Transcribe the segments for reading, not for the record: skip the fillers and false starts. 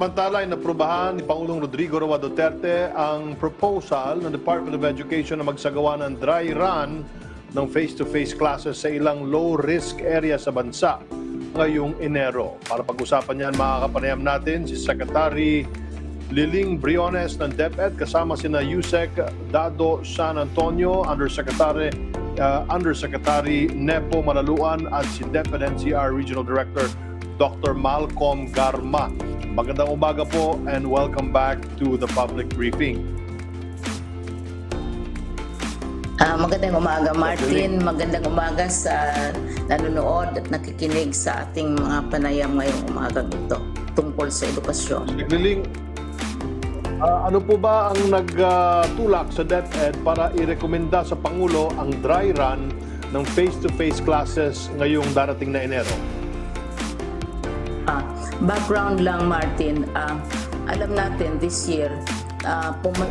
Samantala, inaprubahan ni Pangulong Rodrigo Roa Duterte ang proposal ng Department of Education na magsagawa ng dry run ng face-to-face classes sa ilang low-risk area sa bansa ngayong Enero. Para pag-usapan yan, makakapanayam natin si Secretary Liling Briones ng DepEd kasama sina Yusek Dado San Antonio, Undersecretary Nepo Malaluan at si DepEd NCR Regional Director Dr. Malcolm Garma. Magandang umaga po and welcome back to the public briefing. Magandang umaga, Martin. Magandang umaga sa nanonood at nakikinig sa ating mga panayam ngayong umaga ito tungkol sa edukasyon. Liling, ano po ba ang nagtulak sa DepEd para irekomenda sa Pangulo ang dry run ng face-to-face classes ngayong darating na Enero? Background lang, Martin. Alam natin this year,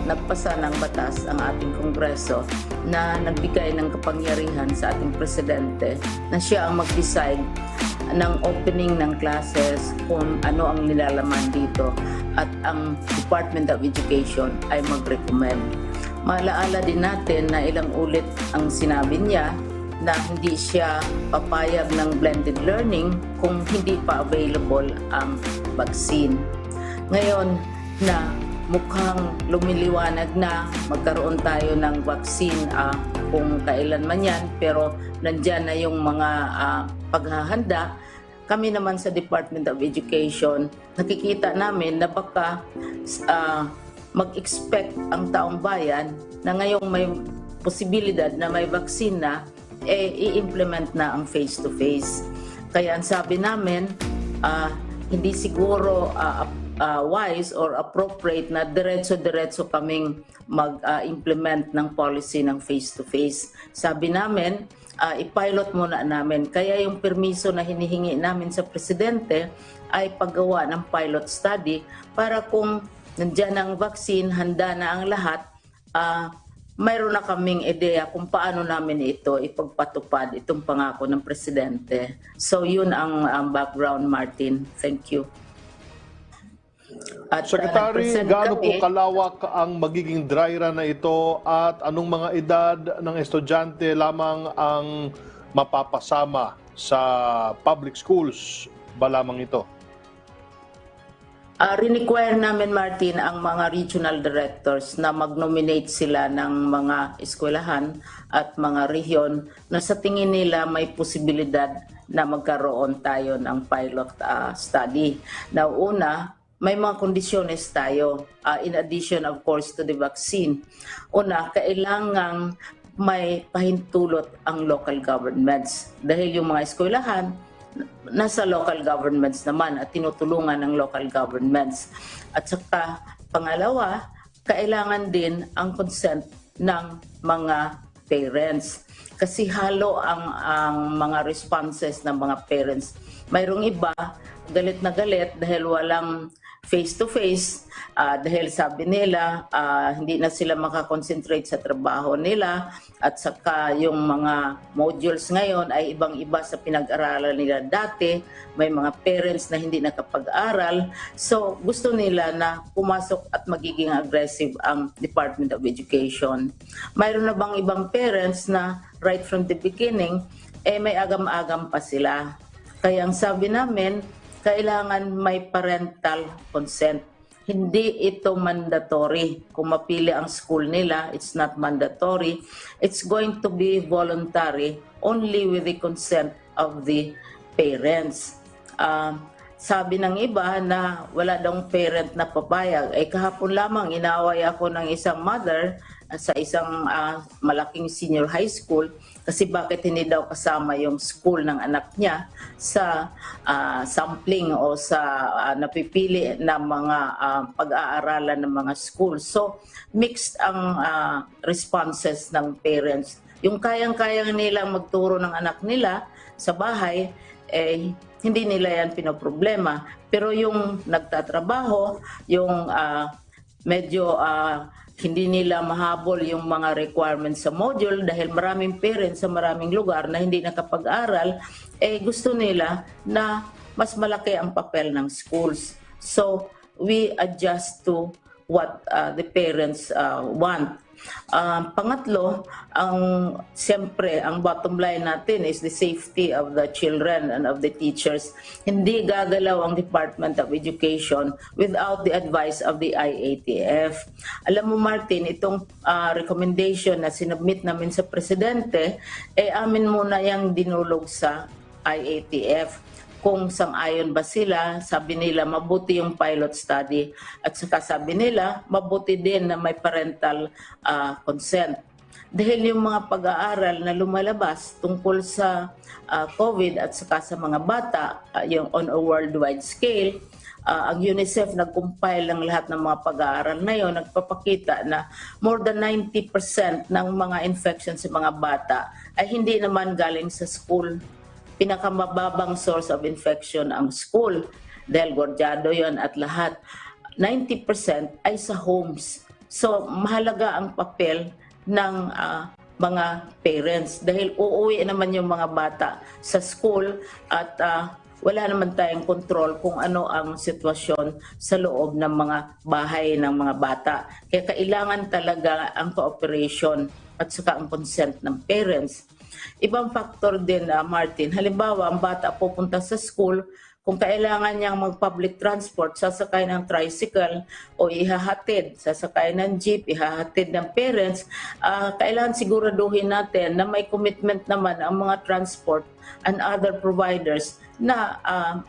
nagpasa ng batas ang ating Kongreso na nagbigay ng kapangyarihan sa ating Presidente na siya ang mag-decide ng opening ng classes, kung ano ang nilalaman dito, at ang Department of Education ay mag-recommend. Malaala din natin na ilang ulit ang sinabi niya na hindi siya papayag ng blended learning kung hindi pa available ang vaccine. Ngayon na mukhang lumiliwanag na magkaroon tayo ng vaccine kung kailan man yan, pero nandyan na yung mga paghahanda, kami naman sa Department of Education, nakikita namin na baka mag-expect ang taong bayan na ngayong may posibilidad na may vaccine na, i-implement na ang face-to-face. Kaya ang sabi namin, hindi siguro wise or appropriate na diretso-diretso kaming mag-implement ng policy ng face-to-face. Sabi namin, i-pilot muna namin. Kaya yung permiso na hinihingi namin sa Presidente ay paggawa ng pilot study para kung nandiyan ang vaccine, handa na ang lahat, mayroon na kaming ideya kung paano namin ito ipagpatupad, itong pangako ng Presidente. So yun ang background, Martin. Thank you. At Secretary, gaano po kalawak ang magiging dry run na ito at anong mga edad ng estudyante lamang ang mapapasama sa public schools ba lamang ito? Require namin, Martin, ang mga regional directors na mag-nominate sila ng mga eskwelahan at mga rehiyon na sa tingin nila may posibilidad na magkaroon tayo ng pilot study. Na una, may mga kondisyones tayo, in addition of course to the vaccine. Una, kailangang may pahintulot ang local governments dahil yung mga eskwelahan nasa local governments naman at tinutulungan ng local governments. At saka pangalawa, kailangan din ang consent ng mga parents. Kasi halo ang mga responses ng mga parents. Mayroong iba, galit na galit dahil walang face-to-face, dahil sabi nila hindi na sila makakonsentrate sa trabaho nila at saka yung mga modules ngayon ay ibang-iba sa pinag-aralan nila dati. May mga parents na hindi nakapag-aral. So gusto nila na pumasok at magiging aggressive ang Department of Education. Mayroon na bang ibang parents na right from the beginning, may agam-agam pa sila. Kaya ang sabi namin, kailangan may parental consent. Hindi ito mandatory. Kung mapili ang school nila, it's not mandatory. It's going to be voluntary only with the consent of the parents. Sabi ng iba na wala daw parent na papayag. Kahapon lamang inaway ako ng isang mother sa isang malaking senior high school kasi bakit hindi daw kasama yung school ng anak niya sa sampling o sa napipili na mga pag-aaralan ng mga school. So mixed ang responses ng parents. Yung kayang-kayang nilang magturo ng anak nila sa bahay, hindi nila yan pinoproblema. Pero yung nagtatrabaho, yung medyo hindi nila mahabol yung mga requirements sa module dahil maraming parents sa maraming lugar na hindi nakapag-aral, gusto nila na mas malaki ang papel ng schools. So, we adjust to what the parents want. Pangatlo, siyempre, ang bottom line natin is the safety of the children and of the teachers. Hindi gagalaw ang Department of Education without the advice of the IATF. Alam mo, Martin, itong recommendation na sinubmit namin sa Presidente, amin muna yung dinulog sa IATF. Kung sang-ayon ba sila, sabi nila mabuti yung pilot study at saka sabi nila mabuti din na may parental consent. Dahil yung mga pag-aaral na lumalabas tungkol sa COVID at saka sa mga bata, yung on a worldwide scale, ang UNICEF nag-compile ng lahat ng mga pag-aaral na yun, nagpapakita na more than 90% ng mga infections sa mga bata ay hindi naman galing sa school. Pinakamababang source of infection ang school dahil gordyado yon at lahat. 90% ay sa homes. So mahalaga ang papel ng mga parents dahil uuwi naman yung mga bata sa school at wala naman tayong control kung ano ang sitwasyon sa loob ng mga bahay ng mga bata. Kaya kailangan talaga ang cooperation at saka ang consent ng parents. Ibang factor din, Martin, halimbawa ang bata pupunta sa school, kung kailangan niyang mag-public transport, sasakay ng tricycle o ihahatid, sasakay ng jeep, ihahatid ng parents, kailangan siguraduhin natin na may commitment naman ang mga transport and other providers na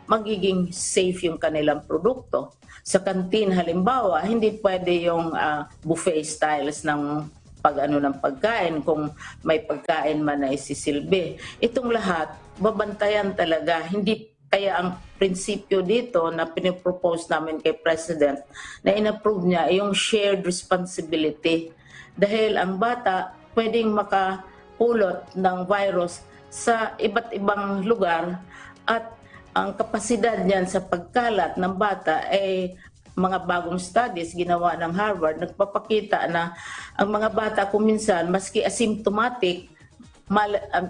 magiging safe yung kanilang produkto. Sa kantin, halimbawa, hindi pwede yung buffet styles ng ng pagkain, kung may pagkain man na isisilbi. Itong lahat, babantayan talaga. Hindi kaya ang prinsipyo dito na pinipropose namin kay President na inapprove niya ay yung shared responsibility. Dahil ang bata pwedeng makapulot ng virus sa iba't ibang lugar at ang kapasidad niyan sa pagkalat ng bata ay mga bagong studies ginawa ng Harvard, nagpapakita na ang mga bata kung minsan, maski asymptomatic,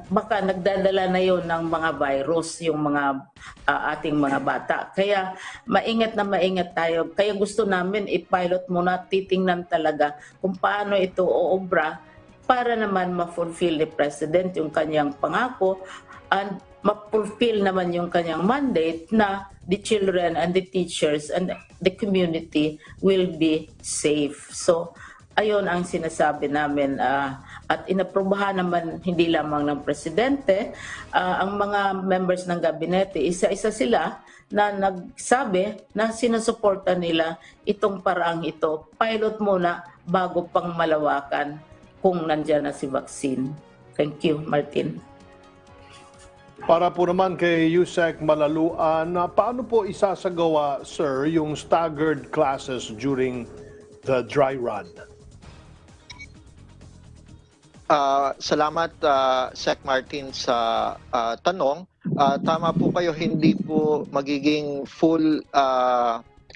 baka nagdadala na yon ng mga virus, yung mga ating mga bata. Kaya maingat na maingat tayo. Kaya gusto namin i-pilot muna, titingnan talaga kung paano ito uobra para naman ma-fulfill ni President yung kanyang pangako and ma-fulfill naman yung kanyang mandate na the children and the teachers and the community will be safe. So, ayon ang sinasabi namin at inaprubahan naman hindi lamang ng Presidente, ang mga members ng gabinete, isa-isa sila na nagsabi na sinusuporta nila itong paraang ito. Pilot muna bago pang malawakan kung nandyan na si vaccine. Thank you, Martin. Para po naman kay Yusek Malaluan, paano po isasagawa, sir, yung staggered classes during the dry run? Salamat, Sec Martin, sa tanong. Tama po kayo, hindi po magiging full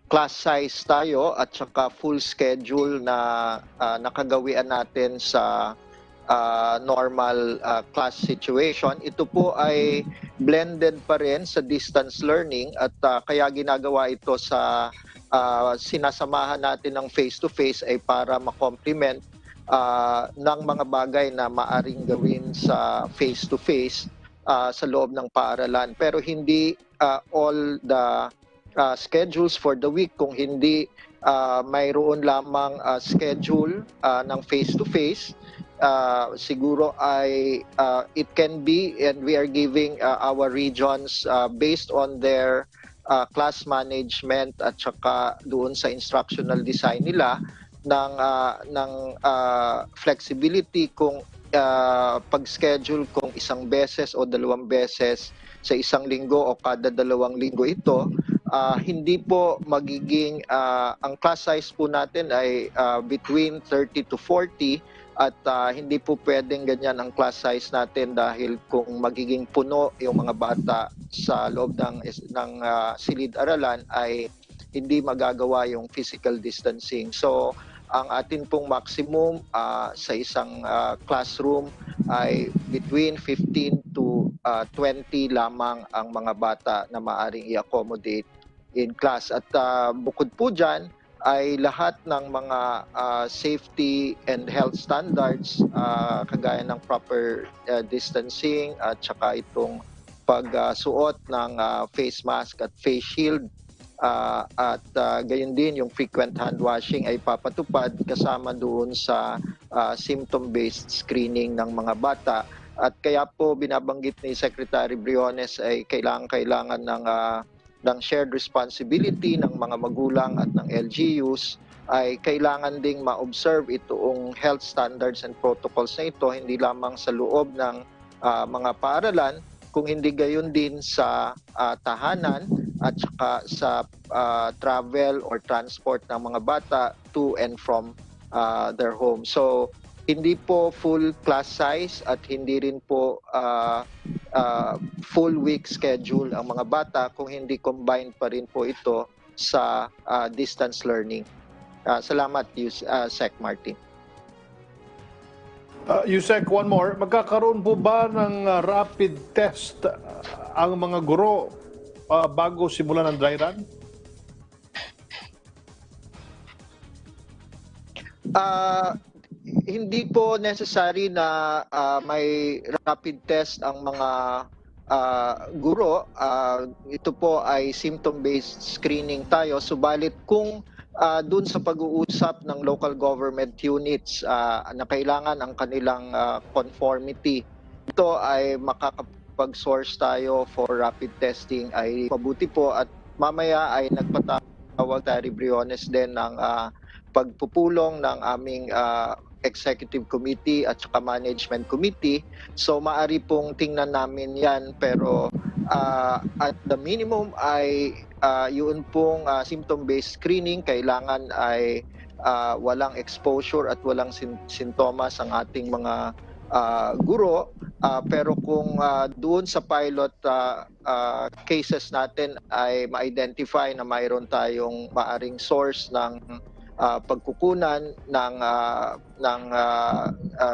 class size tayo at saka full schedule na nakagawian natin sa normal class situation. Ito po ay blended pa rin sa distance learning at kaya ginagawa ito sa sinasamahan natin ng face-to-face ay para ma-complement ng mga bagay na maaring gawin sa face-to-face sa loob ng paaralan. Pero hindi all the schedules for the week, kung hindi mayroon lamang schedule ng face-to-face, siguro ay it can be, and we are giving our regions based on their class management at saka doon sa instructional design nila ng flexibility kung pag-schedule kung isang beses o dalawang beses sa isang linggo o kada 2 linggo ito. Hindi po magiging ang class size po natin ay between 30 to 40 at hindi po pwedeng ganyan ang class size natin dahil kung magiging puno yung mga bata sa loob ng silid-aralan ay hindi magagawa yung physical distancing. So ang atin pong maximum sa isang classroom ay between 15 to 20 lamang ang mga bata na maaring i-accommodate in class. At bukod po dyan, ay lahat ng mga safety and health standards kagaya ng proper distancing at saka itong pagsuot ng face mask at face shield at gayon din yung frequent hand washing ay papatupad kasama doon sa symptom-based screening ng mga bata. At kaya po binabanggit ni Secretary Briones ay kailangan ng shared responsibility ng mga magulang at ng LGUs, ay kailangan ding ma-observe itong health standards and protocols na ito, hindi lamang sa loob ng mga paaralan, kung hindi gayon din sa tahanan at saka sa travel or transport ng mga bata to and from their home. So, hindi po full class size at hindi rin po full week schedule ang mga bata kung hindi combined pa rin po ito sa distance learning. Salamat, Sec. Martin. Yusek, one more. Magkakaroon po ba ng rapid test ang mga guro bago simulan ng dry run? Hindi po necessary na may rapid test ang mga guro. Ito po ay symptom-based screening tayo. Subalit kung dun sa pag-uusap ng local government units na kailangan ang kanilang conformity, ito ay makakapag-source tayo for rapid testing, ay mabuti po. At mamaya ay nagpatawag Secretary Briones din ng pagpupulong ng aming Executive Committee at saka Management Committee. So maari pong tingnan namin yan, pero at the minimum ay yun pong symptom-based screening, kailangan ay walang exposure at walang sintomas ang ating mga guro. Pero kung doon sa pilot cases natin ay ma-identify na mayroon tayong maaring source ng pagkukunan ng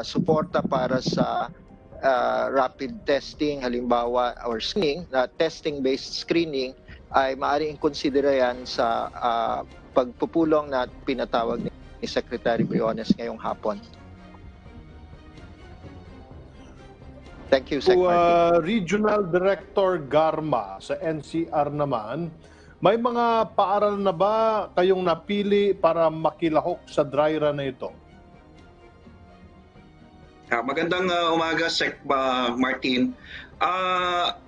suporta para sa rapid testing, halimbawa, or screening, na testing-based screening, ay maaaring konsidera yan sa pagpupulong na pinatawag ni Secretary Briones ngayong hapon. Thank you, Sec. Martin. Regional Director Garma sa NCR naman, may mga paaralan na ba kayong napili para makilahok sa dry run na ito? Magandang umaga, Sec. Martin.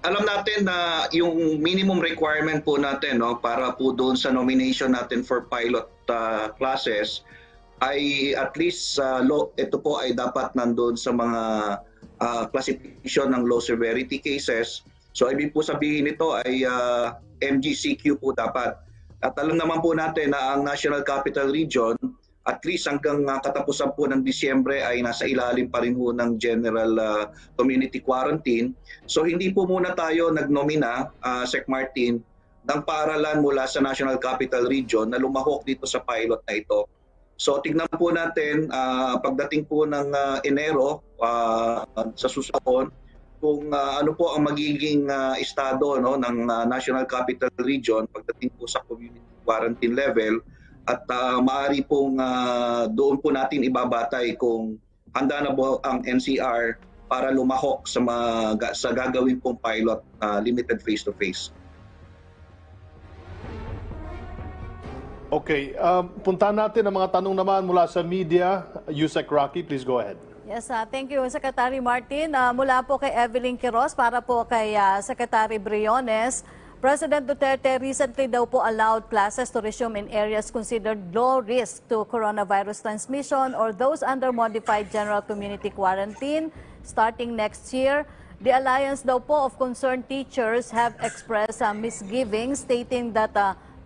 Alam natin na yung minimum requirement po natin, no, para po doon sa nomination natin for pilot classes ay at least ito po ay dapat nandoon sa mga classification ng low severity cases. So ibig po sabihin nito ay MGCQ po dapat. At alam naman po natin na ang National Capital Region at least hanggang katapusan po ng Disyembre ay nasa ilalim pa rin po ng general community quarantine. So hindi po muna tayo nagnomina, Sec. Martin, ng paaralan mula sa National Capital Region na lumahok dito sa pilot na ito. So tignan po natin pagdating po ng Enero sa susunod kung ano po ang magiging estado, no, ng National Capital Region pagdating po sa community quarantine level, at maaari pong doon po natin ibabatay kung handa na po ang NCR para lumahok sa gagawin pong pilot limited face-to-face. Okay, puntahan natin ang mga tanong naman mula sa media. Yusek Rocky, please go ahead. Yes, thank you, Secretary Martin. Mula po kay Evelyn Quiroz para po kay Secretary Briones. President Duterte recently daw po allowed classes to resume in areas considered low risk to coronavirus transmission or those under modified general community quarantine starting next year. The Alliance daw po of Concerned Teachers have expressed misgivings, stating that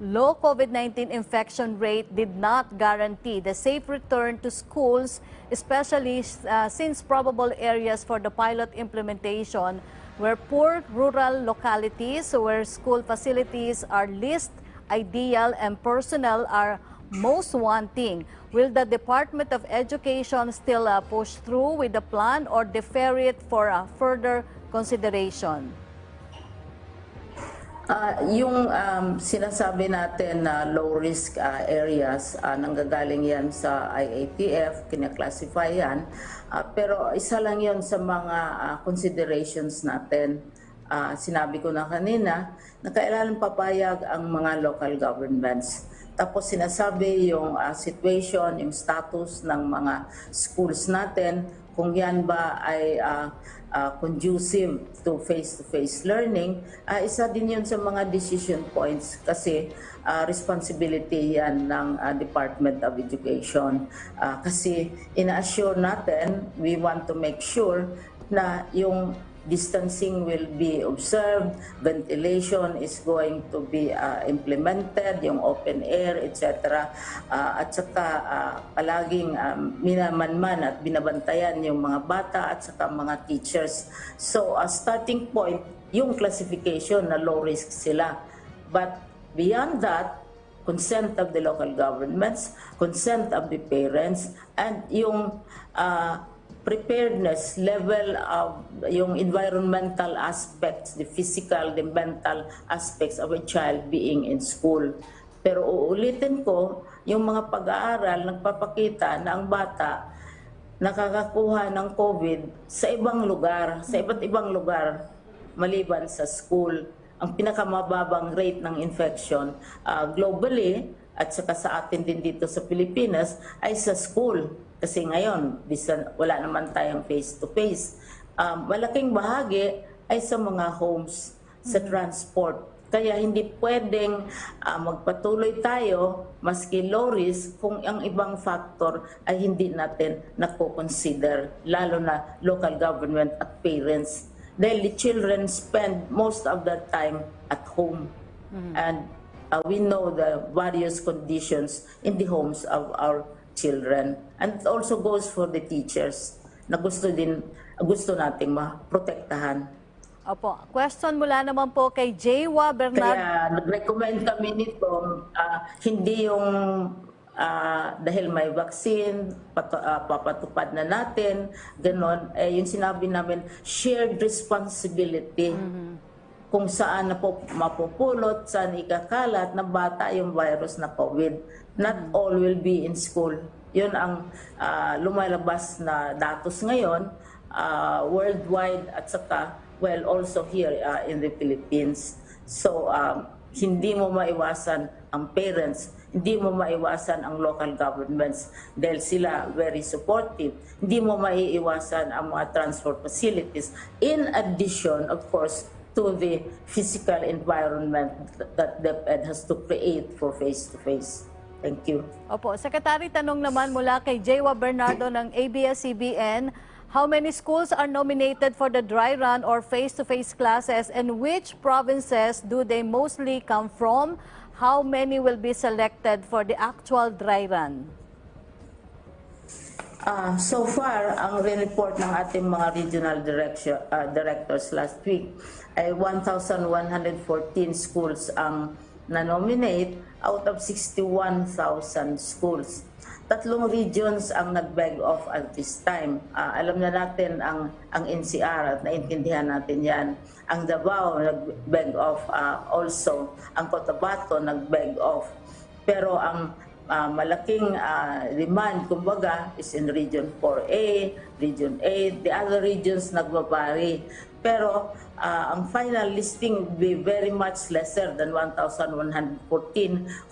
low COVID-19 infection rate did not guarantee the safe return to schools, especially since probable areas for the pilot implementation were poor rural localities where school facilities are least ideal and personnel are most wanting. Will the Department of Education still push through with the plan or defer it for further consideration? Yung sinasabi natin na low-risk areas, nanggagaling yan sa IATF, kinaklasify yan. Pero isa lang yon sa mga considerations natin. Sinabi ko na kanina na kailangan papayag ang mga local governments. Tapos sinasabi yung situation, yung status ng mga schools natin, kung yan ba ay conducive to face-to-face learning, isa din yun sa mga decision points kasi responsibility yan ng Department of Education. Kasi ina-assure natin, we want to make sure na yung distancing will be observed, ventilation is going to be implemented, yung open air, etc. At saka palaging minamanman at binabantayan yung mga bata at saka mga teachers. So starting point, yung classification na low risk sila. But beyond that, consent of the local governments, consent of the parents, and yung preparedness level of yung environmental aspects, the physical, the mental aspects of a child being in school. Pero uulitin ko, yung mga pag-aaral nagpapakita na ang bata nakakakuha ng COVID sa ibang lugar, sa iba't ibang lugar maliban sa school. Ang pinakamababang rate ng infection globally at saka sa atin din dito sa Pilipinas ay sa school. Kasi ngayon, wala naman tayong face-to-face. Malaking bahagi ay sa mga homes, sa transport. Kaya hindi pwedeng magpatuloy tayo maski low risk kung ang ibang factor ay hindi natin nako-consider, lalo na local government at parents. Dahil the children spend most of their time at home. And we know the various conditions in the homes of our children. And it also goes for the teachers na gusto nating maprotektahan. Opo. Question mula naman po kay Jaywa Bernard. Kaya nag-recommend kami nito, hindi yung dahil may vaccine, papatupad na natin, ganon. Yung sinabi namin, shared responsibility. Kung saan mapupulot, saan ikakalat ng bata yung virus na COVID. Not all will be in school. Yun ang lumalabas na datos ngayon, worldwide at saka, well, also here in the Philippines. So, hindi mo maiwasan ang parents, hindi mo maiwasan ang local governments dahil sila very supportive. Hindi mo maiiwasan ang mga transport facilities. In addition, of course, to the physical environment that DepEd has to create for face-to-face. Thank you. Opo. Secretary, tanong naman mula kay Jaywa Bernardo ng ABS-CBN, how many schools are nominated for the dry run or face-to-face classes and which provinces do they mostly come from? How many will be selected for the actual dry run? So far, ang report ng ating mga regional directors last week ay 1,114 schools ang na-nominate out of 61,000 schools. 3 regions ang nag-beg off at this time. Alam na natin ang NCR at naintindihan natin yan. Ang Davao nag-beg off also. Ang Cotabato nag-beg off. Pero ang malaking demand, kumbaga, is in Region 4A, Region 8. The other regions nagbabari. Pero ang final listing will be very much lesser than 1,114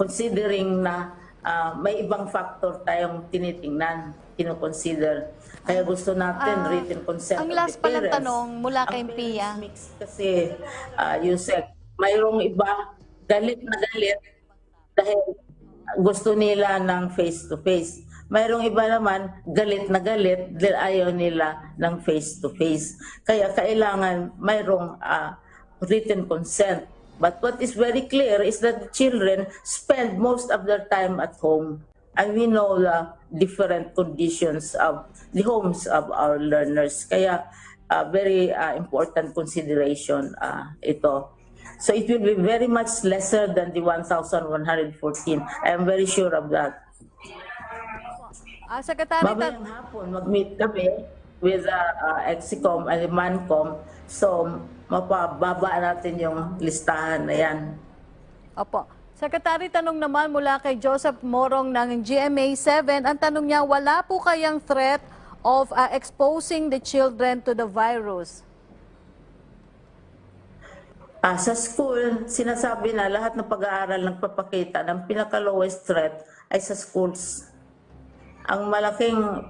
considering na may ibang factor tayong tinitingnan, kinoconsider. Kaya gusto natin written consent Ang of last the palang parents. tanong mula kay Ang Pia. parents mix kasi, Yusek, mayroong iba galit na galit dahil gusto nila ng face-to-face. Mayroong iba naman galit na galit dahil ayaw nila ng face-to-face. Kaya kailangan mayroong written consent. But what is very clear is that the children spend most of their time at home. And we know the different conditions of the homes of our learners. Kaya very important consideration ito. So it will be very much lesser than the 1,114. I am very sure of that. Secretary, Mamayang hapon, mag-meet kami with Exicom and Mancom. So, mapababa natin yung listahan na yan. Opo. Secretary, tanong naman mula kay Joseph Morong ng GMA7. Ang tanong niya, wala po kayang threat of exposing the children to the virus? Sa school, sinasabi na lahat ng pag-aaral nagpapakita ng pinaka-lowest threat ay sa schools. Ang malaking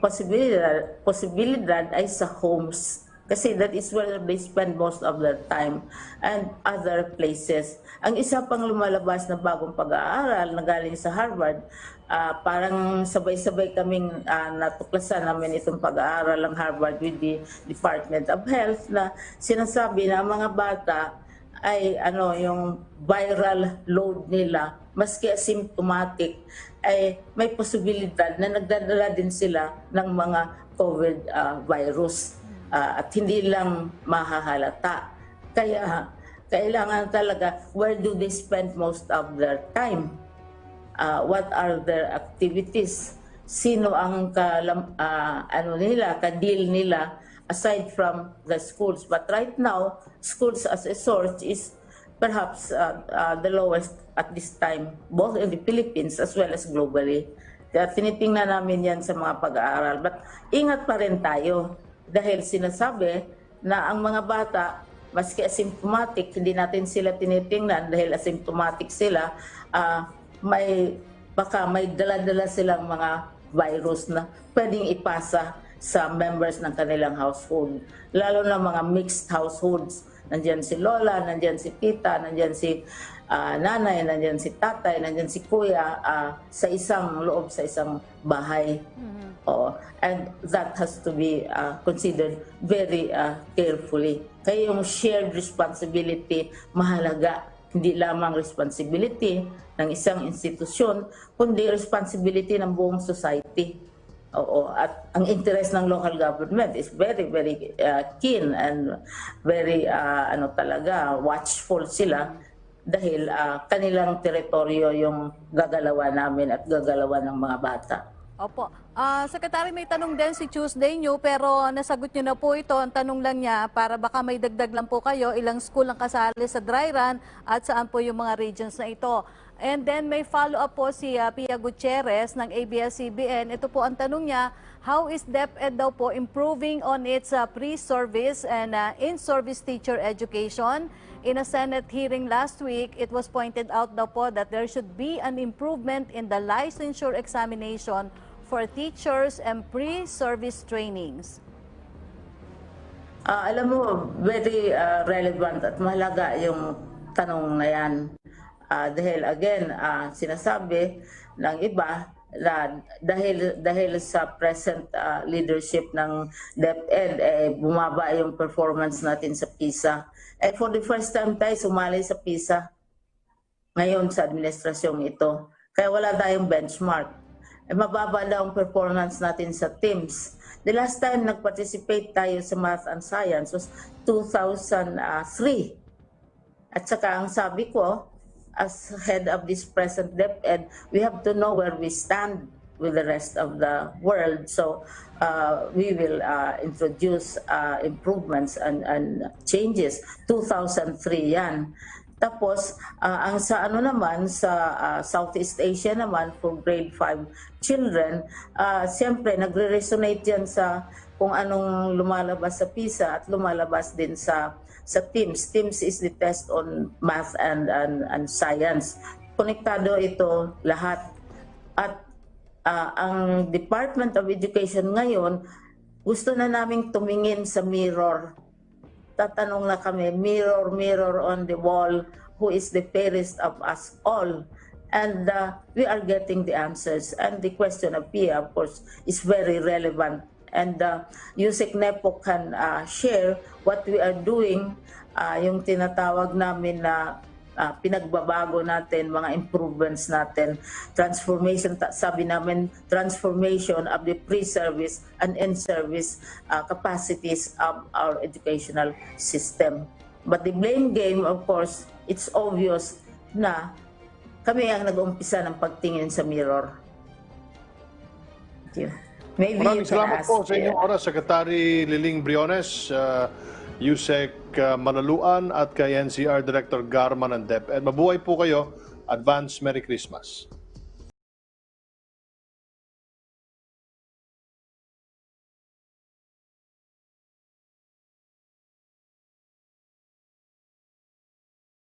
posibilidad ay sa homes. Kasi that is where they spend most of their time and other places. Ang isa pang lumalabas na bagong pag-aaral na galing sa Harvard, parang sabay-sabay kaming natuklasan namin itong pag-aaral ng Harvard with the Department of Health na sinasabi na ang mga bata ay yung viral load nila, maski asymptomatic, ay may posibilidad na nagdadala din sila ng mga COVID virus at hindi lang mahahalata. Kaya kailangan talaga, where do they spend most of their time? What are their activities? Sino ang ka-deal nila aside from the schools? But right now, schools as a source is perhaps the lowest at this time, both in the Philippines as well as globally. Kaya tinitingnan namin yan sa mga pag-aaral. But ingat pa rin tayo dahil sinasabi na ang mga bata, maski asymptomatic, hindi natin sila tinitingnan dahil asymptomatic sila, baka may dala-dala silang mga virus na pwedeng ipasa sa members ng kanilang household. Lalo na mga mixed households. Nandiyan si lola, nandiyan si tita, nandiyan si nanay, nandiyan si tatay, nandiyan si kuya sa isang loob, sa isang bahay. And that has to be considered very carefully. Kaya yung shared responsibility mahalaga. Hindi lamang responsibility ng isang institusyon, kundi responsibility ng buong society. At ang interest ng local government is very, very keen and very watchful sila dahil kanilang teritoryo yung gagalawan namin at gagalawan ng mga bata. Opo. Secretary, may tanong din si Tuesday New pero nasagot niyo na po ito. Ang tanong lang niya, para baka may dagdag lang po kayo, ilang school ang kasali sa dry run at saan po yung mga regions na ito. And then may follow-up po si Pia Gutierrez ng ABS-CBN. Ito po ang tanong niya, how is DepEd daw po improving on its pre-service and in-service teacher education? In a Senate hearing last week, it was pointed out daw po that there should be an improvement in the licensure examination for teachers and pre-service trainings. Alam mo, very relevant at mahalaga yung tanong na yan. Dahil again, sinasabi ng iba na dahil sa present leadership ng DepEd, bumaba yung performance natin sa PISA. For the first time tayo sumali sa PISA ngayon sa administrasyong ito. Kaya wala tayong benchmark. Mababa daw ang performance natin sa TIMSS. The last time nag-participate tayo sa Math and Science was 2003. At saka ang sabi ko, as head of this present DepEd, we have to know where we stand with the rest of the world. So we will introduce improvements and changes. 2003 yan. Tapos, ang sa Southeast Asia naman, for grade 5 children, siyempre nagre-resonate yan sa kung anong lumalabas sa PISA at lumalabas din sa TIMSS. TIMSS is the test on math and science. Konektado ito lahat. At ang Department of Education ngayon, gusto na naming tumingin sa mirror. Tatanong na kami, mirror, mirror on the wall, who is the fairest of us all? And we are getting the answers. And the question of Pia, of course, is very relevant. And Yusek Nepo can share what we are doing, yung tinatawag namin na pinagbabago natin, mga improvements natin, transformation, sabi namin, transformation of the pre-service and in-service capacities of our educational system. But the blame game, of course, it's obvious na kami ang nag-umpisa ng pagtingin sa mirror. Thank you. Maybe Maraming you can salamat ask, po sa inyong oras, Secretary Liling Briones, Yusek Malaluan at kay NCR Director Garman and DepEd. Mabuhay po kayo. Advance Merry Christmas.